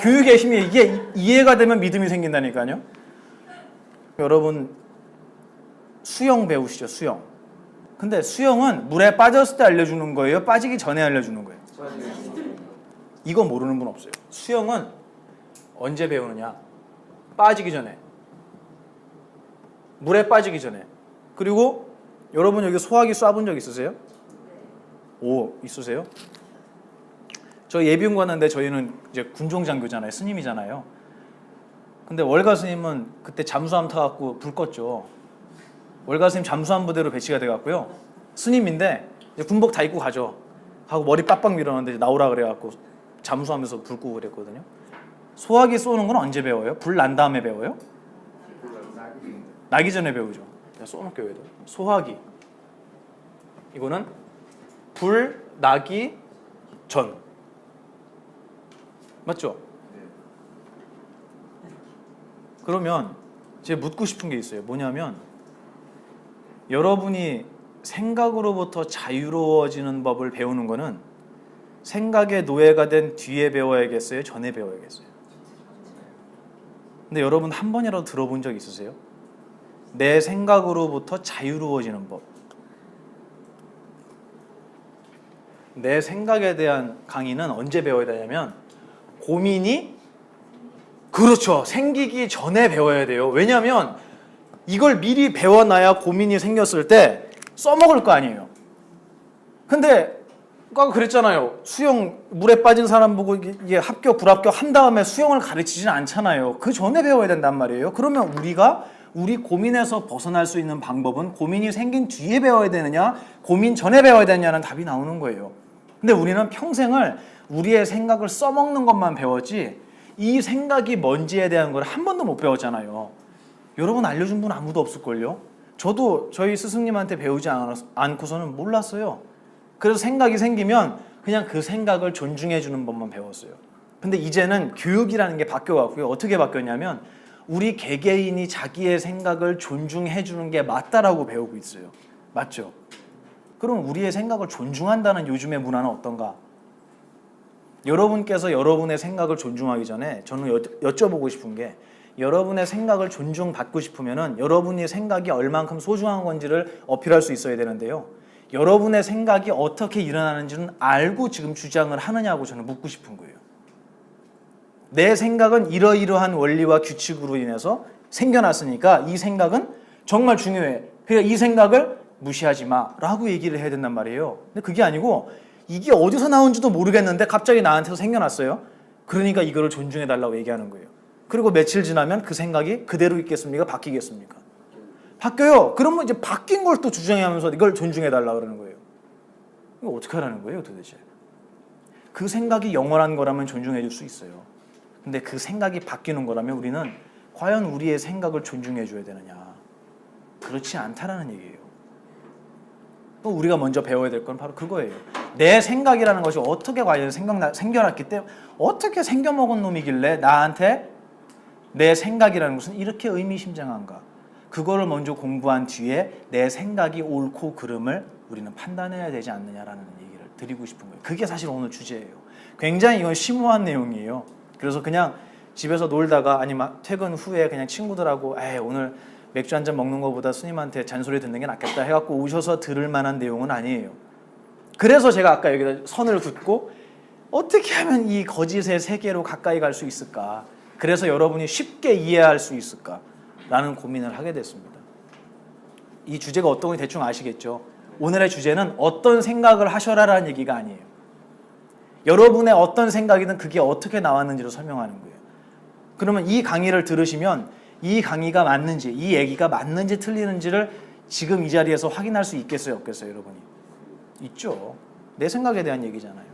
교육의 힘이 이게 이해가 되면 믿음이 생긴다니까요. 여러분 수영 배우시죠? 수영. 근데 수영은 물에 빠졌을 때 알려주는 거예요? 빠지기 전에 알려주는 거예요? 이거 모르는 분 없어요. 수영은 언제 배우느냐? 빠지기 전에. 물에 빠지기 전에. 그리고 여러분 여기 소화기 쏴본 적 있으세요? 오, 있으세요? 저 예비군 갔는데 저희는 이제 군종장교잖아요. 스님이잖아요. 근데 월가 스님은 그때 잠수함 타갖고 불 껐죠. 월가 스님 잠수함 부대로 배치가 돼갖고요. 스님인데 이제 군복 다 입고 가죠. 하고 머리 빡빡 밀었는데 나오라 그래갖고 잠수함에서 불 끄고 그랬거든요. 소화기 쏘는 건 언제 배워요? 불 난 다음에 배워요? 나기 전에 배우죠. 내가 써놓을게요. 여기다. 소화기. 이거는 불 나기 전. 맞죠? 그러면 제가 묻고 싶은 게 있어요. 뭐냐면 여러분이 생각으로부터 자유로워지는 법을 배우는 거는 생각의 노예가 된 뒤에 배워야겠어요? 전에 배워야겠어요? 근데 여러분 한 번이라도 들어본 적 있으세요? 내 생각으로부터 자유로워지는 법. 내 생각에 대한 강의는 언제 배워야 되냐면 고민이 그렇죠. 생기기 전에 배워야 돼요. 왜냐하면 이걸 미리 배워놔야 고민이 생겼을 때 써먹을 거 아니에요. 근데 아까 그랬잖아요. 수영 물에 빠진 사람 보고 이게 합격 불합격 한 다음에 수영을 가르치지는 않잖아요. 그 전에 배워야 된단 말이에요. 그러면 우리가 우리 고민에서 벗어날 수 있는 방법은 고민이 생긴 뒤에 배워야 되느냐 고민 전에 배워야 되느냐는 답이 나오는 거예요. 근데 우리는 평생을 우리의 생각을 써먹는 것만 배웠지 이 생각이 뭔지에 대한 걸 한 번도 못 배웠잖아요. 여러분 알려준 분 아무도 없을걸요? 저도 저희 스승님한테 배우지 않고서는 몰랐어요. 그래서 생각이 생기면 그냥 그 생각을 존중해 주는 법만 배웠어요. 근데 이제는 교육이라는 게 바뀌어갖고요. 어떻게 바뀌었냐면 우리 개개인이 자기의 생각을 존중해 주는 게 맞다라고 배우고 있어요. 맞죠? 그럼 우리의 생각을 존중한다는 요즘의 문화는 어떤가? 여러분께서 여러분의 생각을 존중하기 전에 저는 여쭤보고 싶은 게 여러분의 생각을 존중받고 싶으면은 여러분의 생각이 얼만큼 소중한 건지를 어필할 수 있어야 되는데요. 여러분의 생각이 어떻게 일어나는지는 알고 지금 주장을 하느냐고 저는 묻고 싶은 거예요. 내 생각은 이러이러한 원리와 규칙으로 인해서 생겨났으니까 이 생각은 정말 중요해. 그러니까 이 생각을 무시하지 마라고 얘기를 해야 된단 말이에요. 근데 그게 아니고 이게 어디서 나온지도 모르겠는데 갑자기 나한테서 생겨났어요. 그러니까 이거를 존중해달라고 얘기하는 거예요. 그리고 며칠 지나면 그 생각이 그대로 있겠습니까? 바뀌겠습니까? 바뀌어요. 그러면 이제 바뀐 걸 또 주장하면서 이걸 존중해달라고 그러는 거예요. 이거 어떻게 하라는 거예요 도대체? 그 생각이 영원한 거라면 존중해 줄 수 있어요. 근데 그 생각이 바뀌는 거라면 우리는 과연 우리의 생각을 존중해 줘야 되느냐? 그렇지 않다라는 얘기예요. 또 우리가 먼저 배워야 될 건 바로 그거예요. 내 생각이라는 것이 어떻게 과연 생겨났기 때문에 어떻게 생겨먹은 놈이길래 나한테 내 생각이라는 것은 이렇게 의미심장한가? 그거를 먼저 공부한 뒤에 내 생각이 옳고 그름을 우리는 판단해야 되지 않느냐라는 얘기를 드리고 싶은 거예요. 그게 사실 오늘 주제예요. 굉장히 이건 심오한 내용이에요. 그래서 그냥 집에서 놀다가 아니면 퇴근 후에 그냥 친구들하고 오늘 맥주 한잔 먹는 것보다 스님한테 잔소리 듣는 게 낫겠다 해갖고 오셔서 들을 만한 내용은 아니에요. 그래서 제가 아까 여기다 선을 긋고 어떻게 하면 이 거짓의 세계로 가까이 갈 수 있을까? 그래서 여러분이 쉽게 이해할 수 있을까? 라는 고민을 하게 됐습니다. 이 주제가 어떤 건지 대충 아시겠죠? 오늘의 주제는 어떤 생각을 하셔라라는 얘기가 아니에요. 여러분의 어떤 생각이든 그게 어떻게 나왔는지를 설명하는 거예요. 그러면 이 강의를 들으시면 이 강의가 맞는지, 이 얘기가 맞는지 틀리는지를 지금 이 자리에서 확인할 수 있겠어요, 없겠어요, 여러분이? 있죠. 내 생각에 대한 얘기잖아요.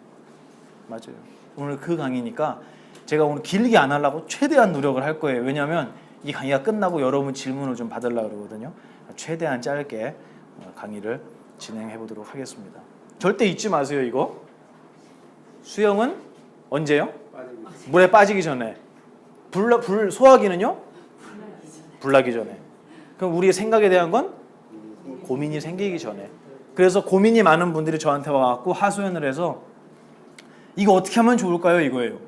맞아요. 오늘 그 강의니까 제가 오늘 길게 안 하려고 최대한 노력을 할 거예요. 왜냐하면 이 강의가 끝나고 여러분 질문을 좀 받으려고 그러거든요. 최대한 짧게 강의를 진행해 보도록 하겠습니다. 절대 잊지 마세요, 이거. 수영은 언제요? 물에 빠지기 전에. 불 소화기는요? 불 나기 전에. 그럼 우리의 생각에 대한 건 고민이 생기기 전에. 그래서 고민이 많은 분들이 저한테 와갖고 하소연을 해서 이거 어떻게 하면 좋을까요? 이거예요.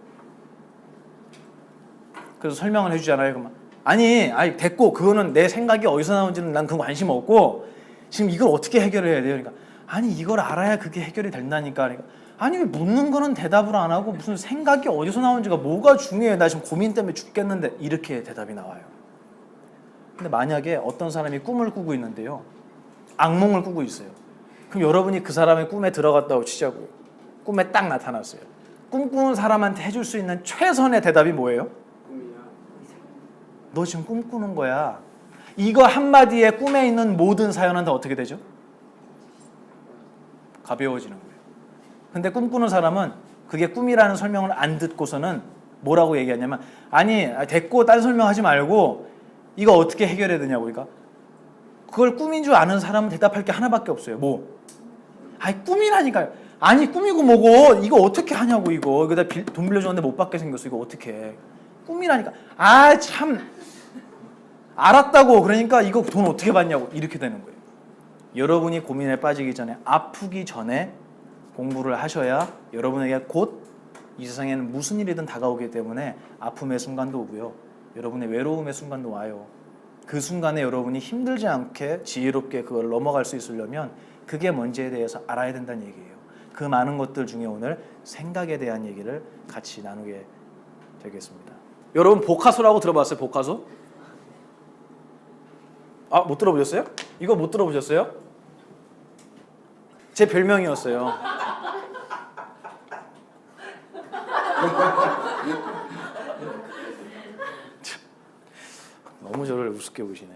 그래서 설명을 해주잖아요. 그러면 아니 됐고 그거는 내 생각이 어디서 나온지는 난 그건 관심 없고 지금 이걸 어떻게 해결해야 돼요? 그러니까 아니 이걸 알아야 그게 해결이 된다니까. 그러니까 아니 왜 묻는 거는 대답을 안 하고 무슨 생각이 어디서 나오는지가 뭐가 중요해? 나 지금 고민 때문에 죽겠는데 이렇게 대답이 나와요. 근데 만약에 어떤 사람이 꿈을 꾸고 있는데요. 악몽을 꾸고 있어요. 그럼 여러분이 그 사람의 꿈에 들어갔다고 치자고요. 꿈에 딱 나타났어요. 꿈꾸는 사람한테 해줄 수 있는 최선의 대답이 뭐예요? 너 지금 꿈꾸는 거야. 이거 한마디에 꿈에 있는 모든 사연은 다 어떻게 되죠? 가벼워지는 거예요. 근데 꿈꾸는 사람은 그게 꿈이라는 설명을 안 듣고서는 뭐라고 얘기하냐면 아니 됐고 딴 설명하지 말고 이거 어떻게 해결해야 되냐고. 그러니까 그걸 꿈인 줄 아는 사람은 대답할 게 하나밖에 없어요. 뭐? 아니 꿈이라니까요. 아니 꿈이고 뭐고 이거 어떻게 하냐고. 이거 돈 빌려줬는데 못 받게 생겼어. 이거 어떻게 해. 꿈이라니까. 아 참 알았다고. 그러니까 이거 돈 어떻게 받냐고. 이렇게 되는 거예요. 여러분이 고민에 빠지기 전에 아프기 전에 공부를 하셔야 여러분에게 곧 이 세상에는 무슨 일이든 다가오기 때문에 아픔의 순간도 오고요. 여러분의 외로움의 순간도 와요. 그 순간에 여러분이 힘들지 않게 지혜롭게 그걸 넘어갈 수 있으려면 그게 뭔지에 대해서 알아야 된다는 얘기예요. 그 많은 것들 중에 오늘 생각에 대한 얘기를 같이 나누게 되겠습니다. 여러분 보카소라고 들어봤어요? 보카소? 아, 못 들어보셨어요? 이거 못 들어보셨어요? 제 별명이었어요. 너무 저를 우습게 보시네.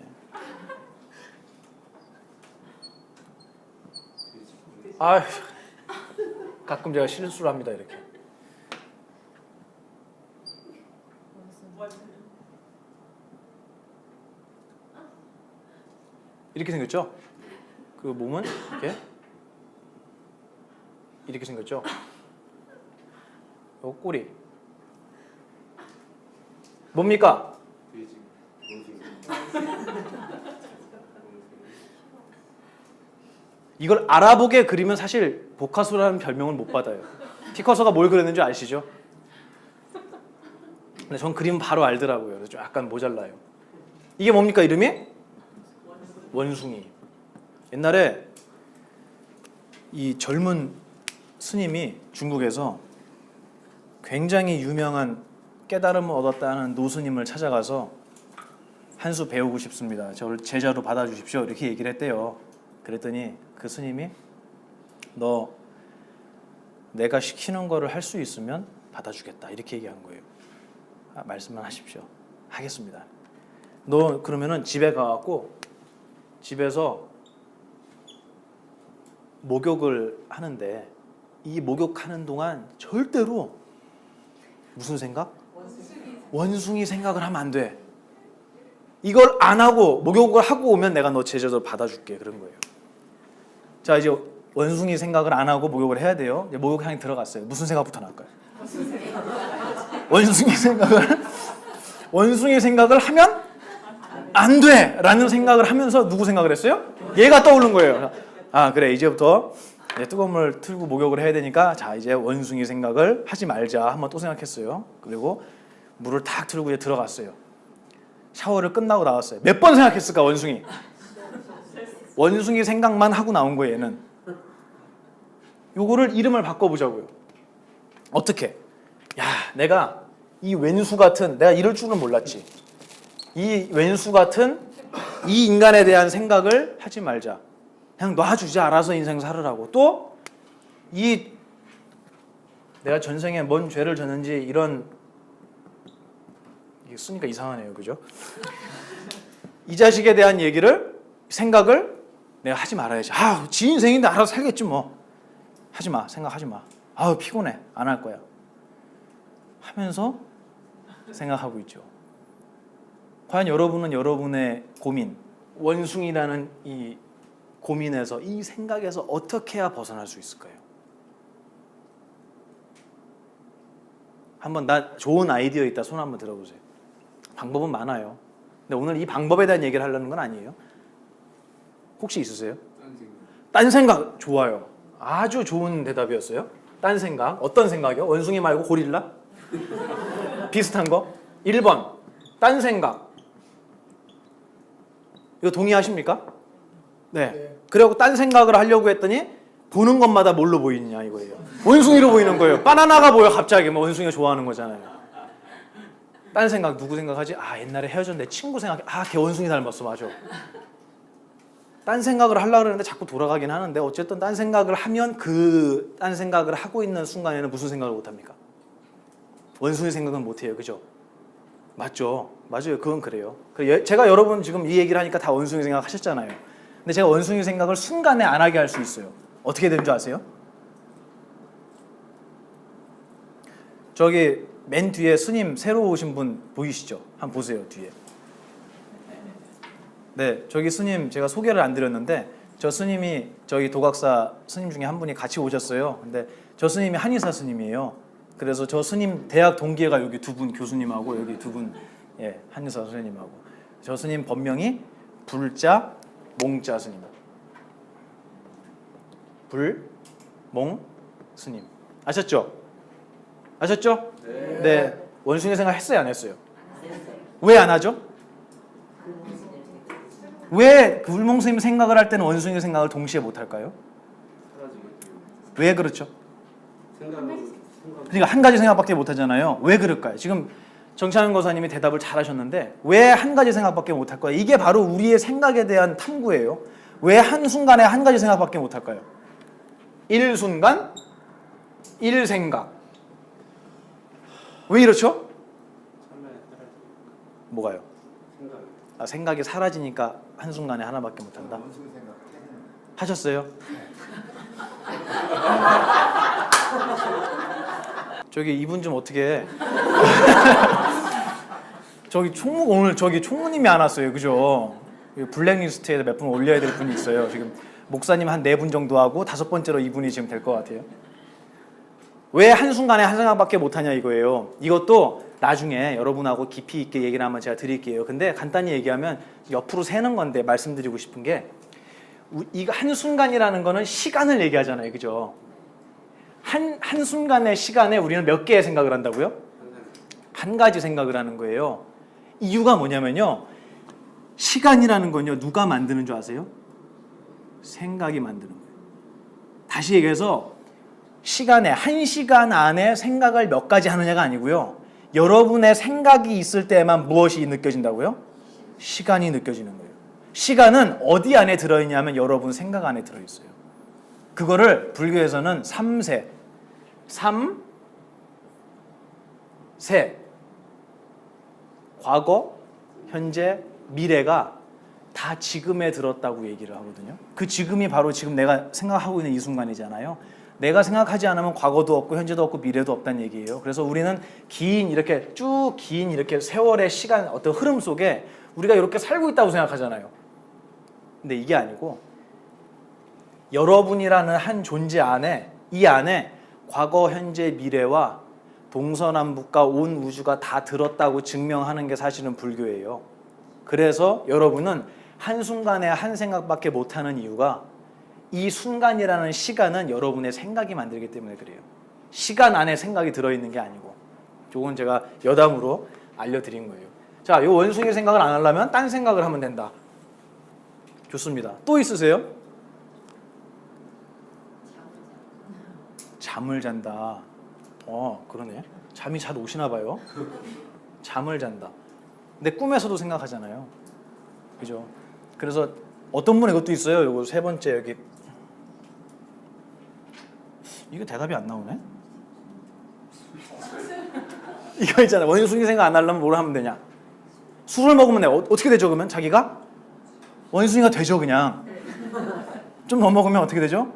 아, 가끔 제가 실수를 합니다. 이렇게. 이렇게 생겼죠? 그 몸은 이렇게 생겼죠? 요 꼬리 뭡니까? 이걸 알아보게 그리면 사실 보카소라는 별명을 못 받아요. 피카소가 뭘 그렸는지 아시죠? 근데 전 그리면 바로 알더라고요. 그래서 좀 약간 모자라요. 이게 뭡니까 이름이? 원숭이. 옛날에 이 젊은 스님이 중국에서 굉장히 유명한 깨달음을 얻었다는 노스님을 찾아가서 한 수 배우고 싶습니다. 저를 제자로 받아주십시오. 이렇게 얘기를 했대요. 그랬더니 그 스님이 너 내가 시키는 거를 할 수 있으면 받아주겠다. 이렇게 얘기한 거예요. 말씀만 하십시오. 하겠습니다. 너 그러면은 집에 가갖고 집에서 목욕을 하는데 이 목욕하는 동안 절대로 무슨 생각? 원숭이 생각을 하면 안 돼. 이걸 안 하고 목욕을 하고 오면 내가 너 제자로 받아줄게. 그런 거예요. 자 이제 원숭이 생각을 안 하고 목욕을 해야 돼요. 이제 목욕탕에 들어갔어요. 무슨 생각부터 날까요? 원숭이 생각을 하면 안 돼! 라는 생각을 하면서 누구 생각을 했어요? 얘가 떠오른 거예요. 아 그래 이제부터 이제 뜨거운 물 틀고 목욕을 해야 되니까 자 이제 원숭이 생각을 하지 말자 한번 또 생각했어요. 그리고 물을 탁 틀고 이제 들어갔어요. 샤워를 끝나고 나왔어요. 몇 번 생각했을까 원숭이? 원숭이 생각만 하고 나온 거예요 얘는. 요거를 이름을 바꿔보자고요. 어떻게? 야 내가 이 왼수 같은 내가 이럴 줄은 몰랐지. 이 왼수 같은 이 인간에 대한 생각을 하지 말자. 그냥 놔주자. 알아서 인생 살으라고. 또 이 내가 전생에 뭔 죄를 졌는지 이런 이게 쓰니까 이상하네요. 그죠? 이 자식에 대한 생각을 내가 하지 말아야지. 아, 지 인생인데 알아서 살겠지 뭐. 하지 마. 생각하지 마. 아우 피곤해. 안 할 거야. 하면서 생각하고 있죠. 과연 여러분은 여러분의 고민, 원숭이라는 이 고민에서 이 생각에서 어떻게 해야 벗어날 수 있을까요? 한번 나 좋은 아이디어 있다 손 한번 들어보세요. 방법은 많아요. 근데 오늘 이 방법에 대한 얘기를 하려는 건 아니에요. 혹시 있으세요? 딴 생각 좋아요. 아주 좋은 대답이었어요. 딴 생각 어떤 생각이요? 원숭이 말고 고릴라? 비슷한 거? 1번 딴 생각. 이거 동의하십니까? 네. 그리고 딴 생각을 하려고 했더니 보는 것마다 뭘로 보이느냐 이거예요. 원숭이로 보이는 거예요. 바나나가 보여 갑자기. 뭐 원숭이가 좋아하는 거잖아요. 딴 생각 누구 생각하지? 아 옛날에 헤어진 내 친구 생각해. 아 걔 원숭이 닮았어. 맞아. 딴 생각을 하려고 그러는데 자꾸 돌아가긴 하는데 어쨌든 딴 생각을 하면 그 딴 생각을 하고 있는 순간에는 무슨 생각을 못합니까? 원숭이 생각은 못해요. 그죠? 맞죠? 맞아요. 그건 그래요. 제가 여러분 지금 이 얘기를 하니까 다 원숭이 생각 하셨잖아요. 근데 제가 원숭이 생각을 순간에 안 하게 할 수 있어요. 어떻게 되는 줄 아세요? 저기 맨 뒤에 스님 새로 오신 분 보이시죠? 한번 보세요. 뒤에. 네, 저기 스님 제가 소개를 안 드렸는데 저 스님이 저희 도각사 스님 중에 한 분이 같이 오셨어요. 근데 저 스님이 한의사 스님이에요. 그래서 저 스님 대학 동기가 여기 두 분 교수님하고 여기 두 분 예, 한의사 선생님하고 저 스님 본명이 불자 몽자 스님. 불몽 스님. 아셨죠? 아셨죠? 네. 원숭이 생각 했어요, 안 했어요? 왜 안 하죠? 왜 불몽 스님 생각을 할 때는 원숭이 생각을 동시에 못 할까요? 왜 그렇죠? 그러니까 한 가지 생각밖에 못 하잖아요. 왜 그럴까요? 지금 정찬현 거사님이 대답을 잘 하셨는데 왜 한 가지 생각밖에 못 할까요? 이게 바로 우리의 생각에 대한 탐구예요. 왜 한순간에 한 가지 생각밖에 못 할까요? 일순간, 일생각. 왜 이렇죠? 뭐가요? 아, 생각이 사라지니까 한순간에 하나밖에 못 한다? 하셨어요? 저기 이분 좀 어떻게 저기 오늘 저기 총무님이 안 왔어요. 그죠? 블랙리스트에 몇 분 올려야 될 분이 있어요. 지금 목사님 한 4분 정도 하고 5번째로 이분이 지금 될 것 같아요. 왜 한순간에 한 생각밖에 못하냐 이거예요. 이것도 나중에 여러분하고 깊이 있게 얘기를 한번 제가 드릴게요. 근데 간단히 얘기하면 옆으로 새는 건데 말씀드리고 싶은 게 이거 한순간이라는 거는 시간을 얘기하잖아요. 그죠? 한순간의 시간에 우리는 몇 개의 생각을 한다고요? 한 가지 생각을 하는 거예요. 이유가 뭐냐면요. 시간이라는 건요. 누가 만드는 줄 아세요? 생각이 만드는 거예요. 다시 얘기해서 시간에 한 시간 안에 생각을 몇 가지 하느냐가 아니고요. 여러분의 생각이 있을 때만 무엇이 느껴진다고요? 시간이 느껴지는 거예요. 시간은 어디 안에 들어있냐면 여러분 생각 안에 들어있어요. 그거를 불교에서는 3세, 3세, 과거, 현재, 미래가 다 지금에 들었다고 얘기를 하거든요. 그 지금이 바로 지금 내가 생각하고 있는 이 순간이잖아요. 내가 생각하지 않으면 과거도 없고 현재도 없고 미래도 없다는 얘기예요. 그래서 우리는 긴 이렇게 세월의 시간 어떤 흐름 속에 우리가 이렇게 살고 있다고 생각하잖아요. 근데 이게 아니고 여러분이라는 한 존재 안에 이 안에 과거, 현재, 미래와 동서남북과 온 우주가 다 들었다고 증명하는 게 사실은 불교예요. 그래서 여러분은 한순간에 한 생각밖에 못하는 이유가 이 순간이라는 시간은 여러분의 생각이 만들기 때문에 그래요. 시간 안에 생각이 들어있는 게 아니고. 이건 제가 여담으로 알려드린 거예요. 자, 이 원숭이 생각을 안 하려면 딴 생각을 하면 된다. 좋습니다. 또 있으세요? 잠을 잔다. 그러네. 잠이 잘 오시나 봐요. 잠을 잔다. 근데 꿈에서도 생각하잖아요. 그죠? 그래서 어떤 분은 이것도 있어요. 요거 세 번째 여기. 이거 대답이 안 나오네? 이거 있잖아. 원숭이 생각 안 하려면 뭘 하면 되냐? 술을 먹으면 어떻게 되죠? 그러면 자기가? 원숭이가 되죠 그냥. 좀 더 먹으면 어떻게 되죠?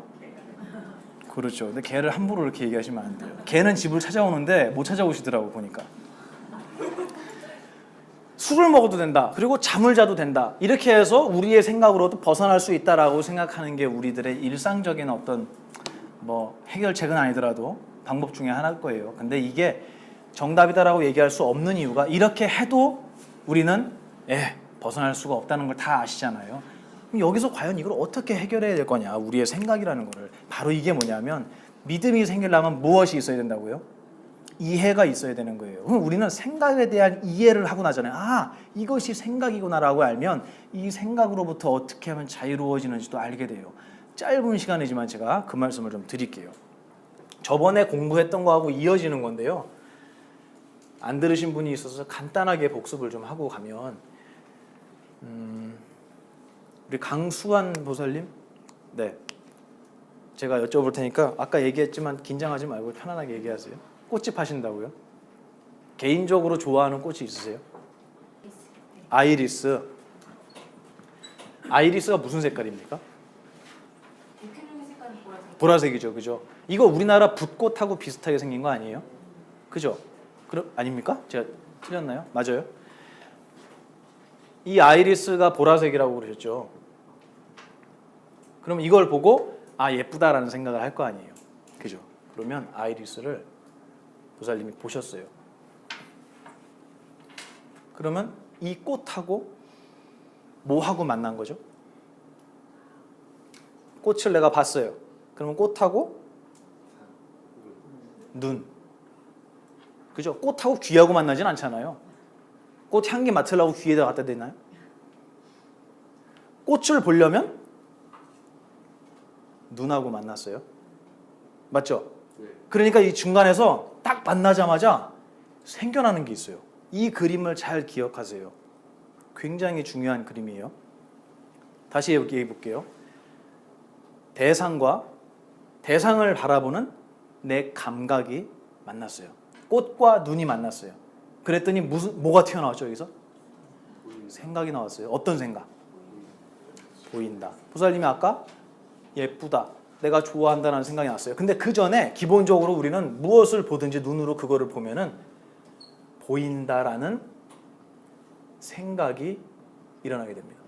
그렇죠. 근데 개를 함부로 이렇게 얘기하시면 안 돼요. 개는 집을 찾아오는데 못 찾아오시더라고 보니까. 술을 먹어도 된다. 그리고 잠을 자도 된다. 이렇게 해서 우리의 생각으로도 벗어날 수 있다라고 생각하는 게 우리들의 일상적인 어떤 뭐 해결책은 아니더라도 방법 중에 하나일 거예요. 근데 이게 정답이다라고 얘기할 수 없는 이유가 이렇게 해도 우리는 벗어날 수가 없다는 걸 다 아시잖아요. 그럼 여기서 과연 이걸 어떻게 해결해야 될 거냐? 우리의 생각이라는 거를. 바로 이게 뭐냐면 믿음이 생기려면 무엇이 있어야 된다고요? 이해가 있어야 되는 거예요. 그럼 우리는 생각에 대한 이해를 하고 나잖아요. 아, 이것이 생각이구나라고 알면 이 생각으로부터 어떻게 하면 자유로워지는지도 알게 돼요. 짧은 시간이지만 제가 그 말씀을 좀 드릴게요. 저번에 공부했던 거하고 이어지는 건데요. 안 들으신 분이 있어서 간단하게 복습을 좀 하고 가면 우리 강수환 보살님, 네, 제가 여쭤볼 테니까 아까 얘기했지만 긴장하지 말고 편안하게 얘기하세요. 꽃집 하신다고요? 개인적으로 좋아하는 꽃이 있으세요? 아이리스. 아이리스가 무슨 색깔입니까? 대표적인 색깔은 보라색. 보라색이죠, 그죠? 이거 우리나라 붓꽃하고 비슷하게 생긴 거 아니에요? 그죠? 아닙니까? 제가 틀렸나요? 맞아요? 이 아이리스가 보라색이라고 그러셨죠? 그럼 이걸 보고 아, 예쁘다라는 생각을 할 거 아니에요? 그죠? 그러면 아이리스를 보살님이 보셨어요. 그러면 이 꽃하고 뭐하고 만난 거죠? 꽃을 내가 봤어요. 그러면 꽃하고 눈. 그죠? 꽃하고 귀하고 만나진 않잖아요. 꽃 향기 맡으려고 귀에다 갖다 대나요? 꽃을 보려면 눈하고 만났어요. 맞죠? 그러니까 이 중간에서 딱 만나자마자 생겨나는 게 있어요. 이 그림을 잘 기억하세요. 굉장히 중요한 그림이에요. 다시 얘기해 볼게요. 대상을 바라보는 내 감각이 만났어요. 꽃과 눈이 만났어요. 그랬더니 뭐가 튀어나왔죠, 여기서? 생각이 나왔어요. 어떤 생각? 보인다. 보살님이 아까 예쁘다, 내가 좋아한다는 생각이 났어요. 근데 그 전에 기본적으로 우리는 무엇을 보든지 눈으로 그거를 보면은 보인다라는 생각이 일어나게 됩니다.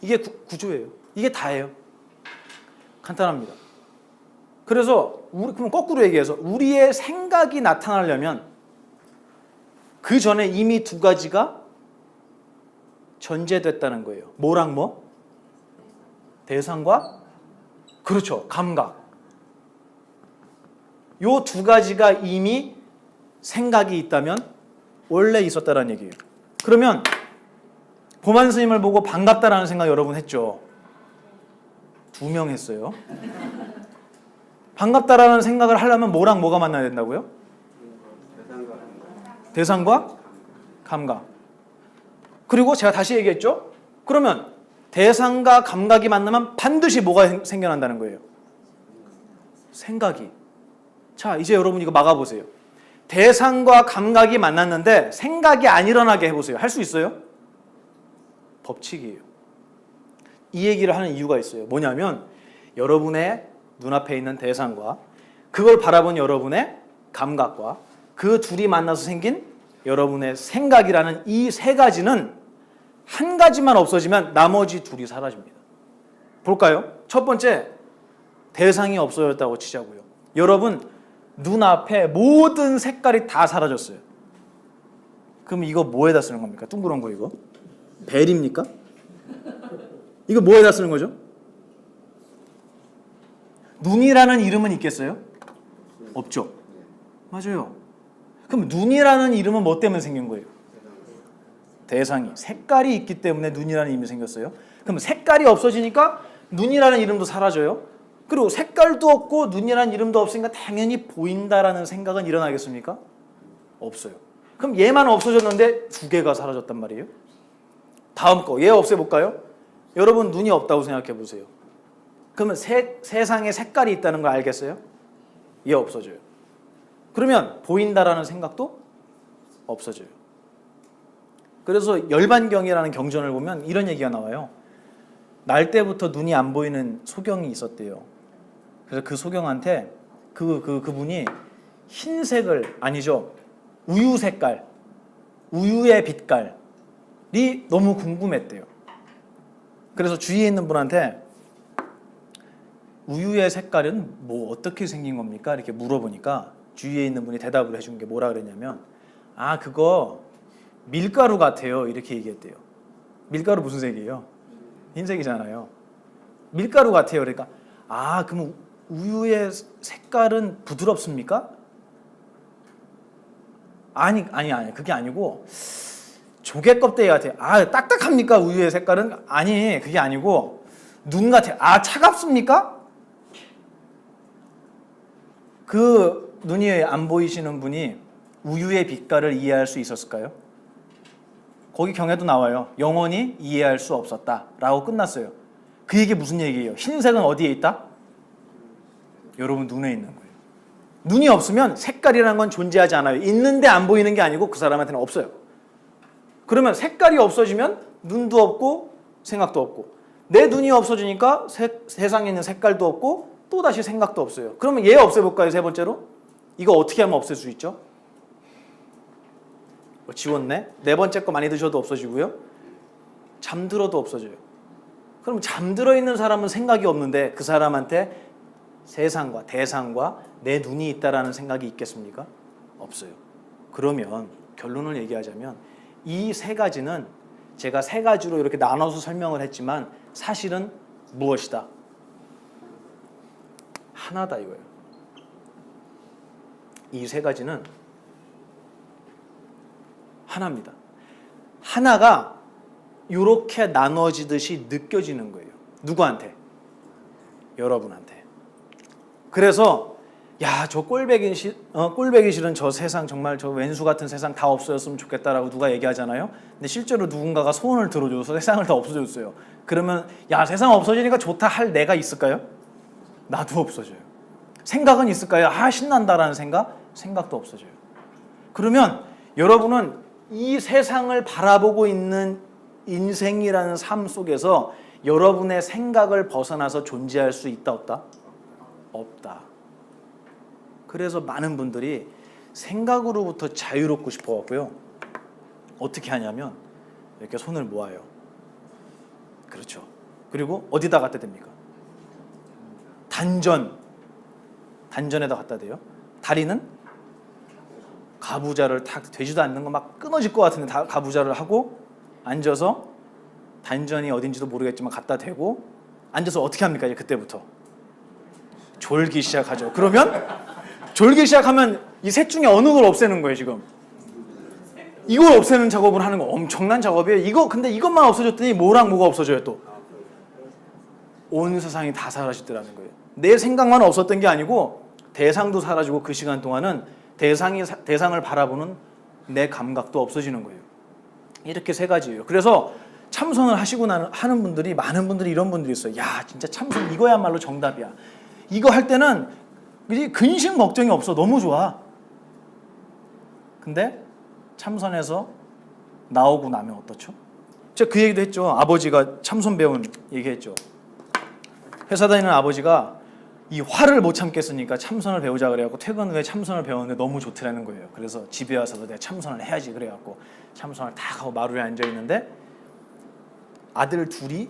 이게 구조예요. 이게 다예요. 간단합니다. 그래서 그럼 거꾸로 얘기해서 우리의 생각이 나타나려면 그 전에 이미 두 가지가 전제됐다는 거예요. 뭐랑 뭐? 대상과, 그렇죠, 감각. 요 두 가지가 이미 생각이 있다면 원래 있었다는 얘기예요. 그러면 보만 스님을 보고 반갑다라는 생각 여러분 했죠? 2명 했어요. 반갑다라는 생각을 하려면 뭐랑 뭐가 만나야 된다고요? 대상과 감각. 그리고 제가 다시 얘기했죠? 그러면 대상과 감각이 만나면 반드시 뭐가 생겨난다는 거예요? 생각이. 자, 이제 여러분 이거 막아보세요. 대상과 감각이 만났는데 생각이 안 일어나게 해보세요. 할 수 있어요? 법칙이에요. 이 얘기를 하는 이유가 있어요. 뭐냐면 여러분의 눈앞에 있는 대상과 그걸 바라본 여러분의 감각과 그 둘이 만나서 생긴 여러분의 생각이라는 이 세 가지는 한 가지만 없어지면 나머지 둘이 사라집니다. 볼까요? 첫 번째, 대상이 없어졌다고 치자고요. 여러분 눈앞에 모든 색깔이 다 사라졌어요. 그럼 이거 뭐에다 쓰는 겁니까? 둥그런 거 이거? 벨입니까? 이거 뭐에다 쓰는 거죠? 눈이라는 이름은 있겠어요? 없죠. 맞아요. 그럼 눈이라는 이름은 뭐 때문에 생긴 거예요? 대상이. 색깔이 있기 때문에 눈이라는 이름이 생겼어요. 그럼 색깔이 없어지니까 눈이라는 이름도 사라져요. 그리고 색깔도 없고 눈이라는 이름도 없으니까 당연히 보인다라는 생각은 일어나겠습니까? 없어요. 그럼 얘만 없어졌는데 두 개가 사라졌단 말이에요. 다음 거, 얘 없애볼까요? 여러분 눈이 없다고 생각해 보세요. 그러면 세상에 색깔이 있다는 걸 알겠어요? 얘 없어져요. 그러면 보인다라는 생각도 없어져요. 그래서 열반경이라는 경전을 보면 이런 얘기가 나와요. 날 때부터 눈이 안 보이는 소경이 있었대요. 그래서 그 소경한테 그분이 흰색을, 아니죠, 우유 색깔, 우유의 빛깔이 너무 궁금했대요. 그래서 주위에 있는 분한테 우유의 색깔은 뭐 어떻게 생긴 겁니까? 이렇게 물어보니까 주위에 있는 분이 대답을 해준 게 뭐라 그랬냐면, 아, 그거 밀가루 같아요, 이렇게 얘기했대요. 밀가루 무슨 색이에요? 흰색이잖아요. 밀가루 같아요. 그러니까 아, 그럼 우유의 색깔은 부드럽습니까? 아니 그게 아니고 조개 껍데기 같아. 아 딱딱합니까 우유의 색깔은? 아니 그게 아니고 눈 같아. 아 차갑습니까? 그 눈이 안 보이시는 분이 우유의 빛깔을 이해할 수 있었을까요? 거기 경에도 나와요. 영원히 이해할 수 없었다라고 끝났어요. 그 얘기 무슨 얘기예요? 흰색은 어디에 있다? 여러분 눈에 있는 거예요. 눈이 없으면 색깔이라는 건 존재하지 않아요. 있는데 안 보이는 게 아니고 그 사람한테는 없어요. 그러면 색깔이 없어지면 눈도 없고 생각도 없고 내 눈이 없어지니까 세상에 있는 색깔도 없고 또다시 생각도 없어요. 그러면 얘 없애볼까요? 세 번째로? 이거 어떻게 하면 없앨 수 있죠? 지웠네? 네 번째 거 많이 드셔도 없어지고요. 잠들어도 없어져요. 그럼 잠들어 있는 사람은 생각이 없는데 그 사람한테 세상과 대상과 내 눈이 있다라는 생각이 있겠습니까? 없어요. 그러면 결론을 얘기하자면 이 세 가지는 제가 세 가지로 이렇게 나눠서 설명을 했지만 사실은 무엇이다? 하나다 이거예요. 이 세 가지는 하나입니다. 하나가 이렇게 나눠지듯이 느껴지는 거예요. 누구한테? 여러분한테. 그래서 야, 저 꼴배기 싫은 저 세상 정말 저 왼수 같은 세상 다 없어졌으면 좋겠다라고 누가 얘기하잖아요. 근데 실제로 누군가가 소원을 들어줘서 세상을 다 없어졌어요. 그러면 야, 세상 없어지니까 좋다 할 내가 있을까요? 나도 없어져요. 생각은 있을까요? 아, 신난다라는 생각? 생각도 없어져요. 그러면 여러분은 이 세상을 바라보고 있는 인생이라는 삶 속에서 여러분의 생각을 벗어나서 존재할 수 있다 없다? 없다. 그래서 많은 분들이 생각으로부터 자유롭고 싶어 갖고요. 어떻게 하냐면 이렇게 손을 모아요. 그렇죠. 그리고 어디다 갖다 댑니까? 단전에다 갖다 대요. 다리는 가부좌를 탁 되지도 않는 거 막 끊어질 것 같은데 가부좌를 하고 앉아서 단전이 어딘지도 모르겠지만 갖다 대고 앉아서 어떻게 합니까? 이제 그때부터 졸기 시작하죠. 그러면 졸기 시작하면 이 셋 중에 어느 걸 없애는 거예요 지금? 이걸 없애는 작업을 하는 거 엄청난 작업이에요. 이거 근데 이것만 없어졌더니 뭐랑 뭐가 없어져요 또? 온 세상이 다 사라지더라는 거예요. 내 생각만 없었던 게 아니고 대상도 사라지고 그 시간 동안은 대상을 바라보는 내 감각도 없어지는 거예요. 이렇게 세 가지예요. 그래서 참선을 하시고 하는 분들이 많은 분들이 이런 분들이 있어요. 야 진짜 참선 이거야말로 정답이야. 이거 할 때는 근심 걱정이 없어. 너무 좋아. 근데 참선에서 나오고 나면 어떻죠? 제가 그 얘기도 했죠. 아버지가 참선 배운 얘기했죠. 회사 다니는 아버지가 이 화를 못 참겠으니까 참선을 배우자 그래갖고 퇴근 후에 참선을 배웠는데 너무 좋더라는 거예요. 그래서 집에 와서도 내가 참선을 해야지 그래갖고 참선을 다 하고 마루에 앉아있는데 아들 둘이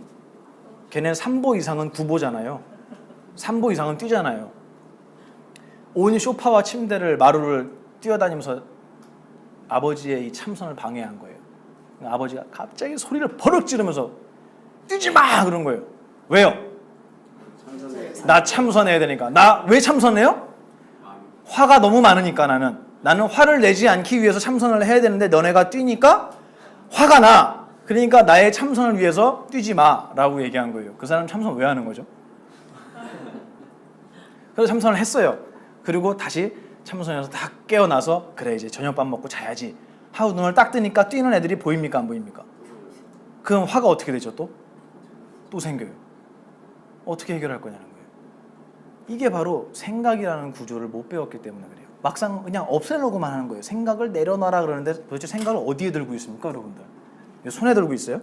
걔네 3보 이상은 구보잖아요. 3보 이상은 뛰잖아요. 온 소파와 침대를 마루를 뛰어다니면서 아버지의 이 참선을 방해한 거예요. 아버지가 갑자기 소리를 버럭 지르면서 뛰지 마! 그런 거예요. 왜요? 나 참선해야 되니까. 나 왜 참선해요? 화가 너무 많으니까 나는 화를 내지 않기 위해서 참선을 해야 되는데 너네가 뛰니까 화가 나. 그러니까 나의 참선을 위해서 뛰지 마라고 얘기한 거예요. 그 사람 참선 왜 하는 거죠? 그래서 참선을 했어요. 그리고 다시 참선에서 다 깨어나서 그래 이제 저녁밥 먹고 자야지 하고 눈을 딱 뜨니까 뛰는 애들이 보입니까 안 보입니까? 그럼 화가 어떻게 되죠 또? 또 생겨요. 어떻게 해결할 거냐는 거예요. 이게 바로 생각이라는 구조를 못 배웠기 때문에 그래요. 막상 그냥 없애려고만 하는 거예요. 생각을 내려놔라 그러는데 도대체 생각을 어디에 들고 있습니까 여러분들? 손에 들고 있어요?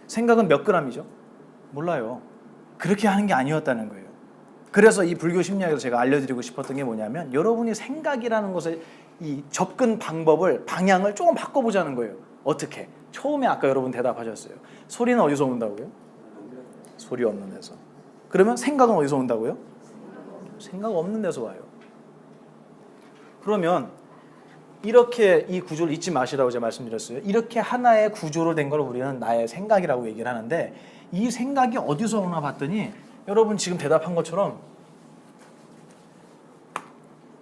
생각은 몇 그램이죠? 몰라요. 그렇게 하는 게 아니었다는 거예요. 그래서 이 불교 심리학에서 제가 알려드리고 싶었던 게 뭐냐면 여러분이 생각이라는 것의 이 접근 방법을 방향을 조금 바꿔보자는 거예요. 어떻게? 처음에 아까 여러분 대답하셨어요. 소리는 어디서 온다고요? 소리 없는 데서. 그러면 생각은 어디서 온다고요? 생각 없는 데서 와요. 그러면 이렇게 이 구조를 잊지 마시라고 제가 말씀드렸어요. 이렇게 하나의 구조로 된 걸 우리는 나의 생각이라고 얘기를 하는데 이 생각이 어디서 오나 봤더니 여러분 지금 대답한 것처럼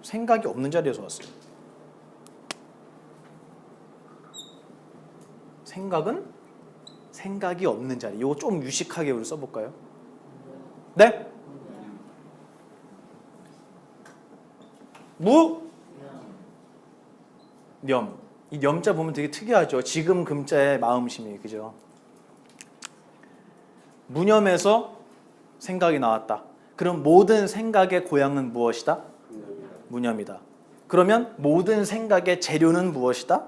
생각이 없는 자리에서 왔어요. 생각은 생각이 없는 자리. 이거 좀 유식하게 우리 써볼까요? 네? 념. 이 념자 보면 되게 특이하죠. 지금 금자의 마음심이, 그죠? 무념에서 생각이 나왔다. 그럼 모든 생각의 고향은 무엇이다? 무념이다. 그러면 모든 생각의 재료는 무엇이다?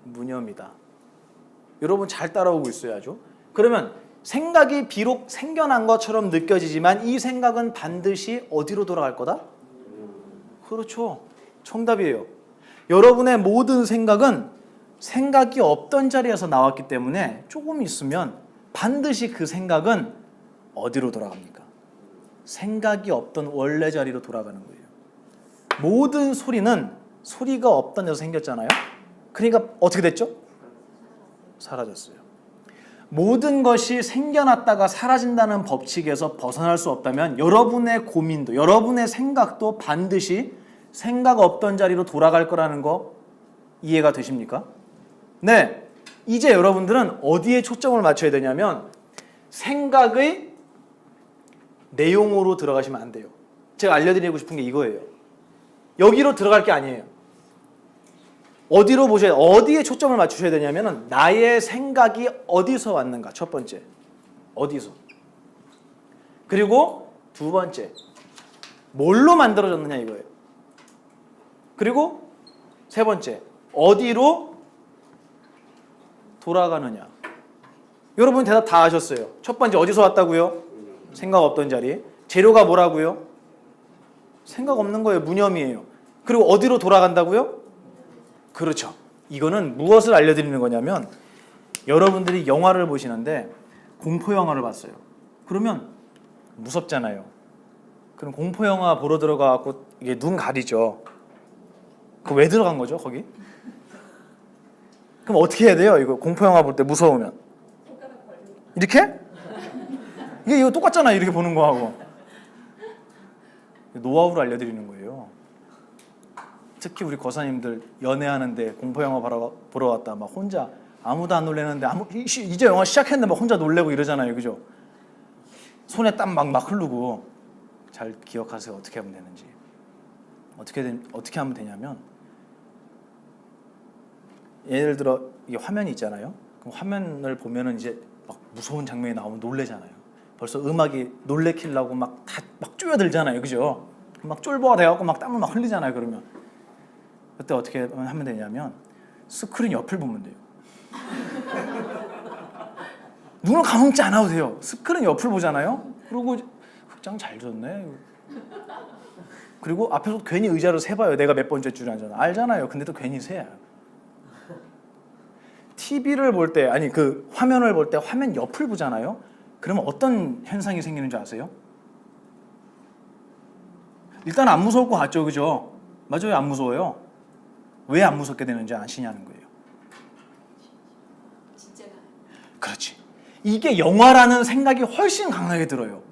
무념이다. 여러분 잘 따라오고 있어야죠. 그러면 생각이 비록 생겨난 것처럼 느껴지지만 이 생각은 반드시 어디로 돌아갈 거다? 그렇죠. 정답이에요. 여러분의 모든 생각은 생각이 없던 자리에서 나왔기 때문에 조금 있으면 반드시 그 생각은 어디로 돌아갑니까? 생각이 없던 원래 자리로 돌아가는 거예요. 모든 소리는 소리가 없던 데서 생겼잖아요. 그러니까 어떻게 됐죠? 사라졌어요. 모든 것이 생겨났다가 사라진다는 법칙에서 벗어날 수 없다면 여러분의 고민도, 여러분의 생각도 반드시 생각 없던 자리로 돌아갈 거라는 거 이해가 되십니까? 네. 이제 여러분들은 어디에 초점을 맞춰야 되냐면 생각의 내용으로 들어가시면 안 돼요. 제가 알려드리고 싶은 게 이거예요. 여기로 들어갈 게 아니에요. 어디로 보셔야, 어디에 초점을 맞추셔야 되냐면 나의 생각이 어디서 왔는가. 첫 번째, 어디서. 그리고 두 번째, 뭘로 만들어졌느냐 이거예요. 그리고 세 번째, 어디로 돌아가느냐. 여러분 대답 다 하셨어요. 첫 번째 어디서 왔다고요? 생각 없던 자리. 재료가 뭐라고요? 생각 없는 거예요. 무념이에요. 그리고 어디로 돌아간다고요? 그렇죠. 이거는 무엇을 알려드리는 거냐면 여러분들이 영화를 보시는데 공포 영화를 봤어요. 그러면 무섭잖아요. 그럼 공포 영화 보러 들어가갖고 이게 눈 가리죠. 그 왜 들어간 거죠 거기? 그럼 어떻게 해야 돼요? 이거 공포 영화 볼 때 무서우면 이렇게? 이거 똑같잖아요. 이렇게 보는 거하고. 노하우를 알려드리는 거예요. 특히 우리 거사님들 연애하는데 공포영화 보러 갔다 막 혼자 아무도 안 놀래는데 이제 영화 시작했는데 막 혼자 놀래고 이러잖아요. 그죠? 손에 땀 막 흐르고. 잘 기억하세요. 어떻게 하면 되는지. 어떻게 하면 되냐면 예를 들어 이게 화면이 있잖아요. 그럼 화면을 보면은 이제 막 무서운 장면이 나오면 놀래잖아요. 벌써 음악이 놀래키려고 막 쪼여들잖아요. 그죠? 막 쫄보가 돼갖고 막 땀을 막 흘리잖아요. 그러면 그때 어떻게 하면 되냐면 스크린 옆을 보면 돼요. 눈을 감지 않아도 돼요. 스크린 옆을 보잖아요. 그리고 극장 잘 줬네. 그리고 앞에서 괜히 의자를 세봐요. 내가 몇 번째 줄에 앉았나. 알잖아요. 근데 또 괜히 세요. TV를 볼 때, 아니 그 화면을 볼 때 화면 옆을 보잖아요. 그러면 어떤 현상이 생기는 줄 아세요? 일단 안 무서울 것 같죠, 그죠? 맞아요, 안 무서워요. 왜 안 무섭게 되는지 아시냐는 거예요. 진짜가. 그렇지. 이게 영화라는 생각이 훨씬 강하게 들어요.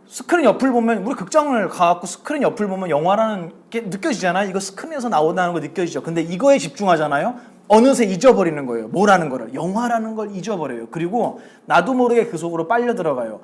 스크린 옆을 보면, 우리 극장을 가갖고 스크린 옆을 보면 영화라는 게 느껴지잖아요. 이거 스크린에서 나온다는 거 느껴지죠. 근데 이거에 집중하잖아요. 어느새 잊어버리는 거예요. 뭐라는 거를. 영화라는 걸 잊어버려요. 그리고 나도 모르게 그 속으로 빨려 들어가요.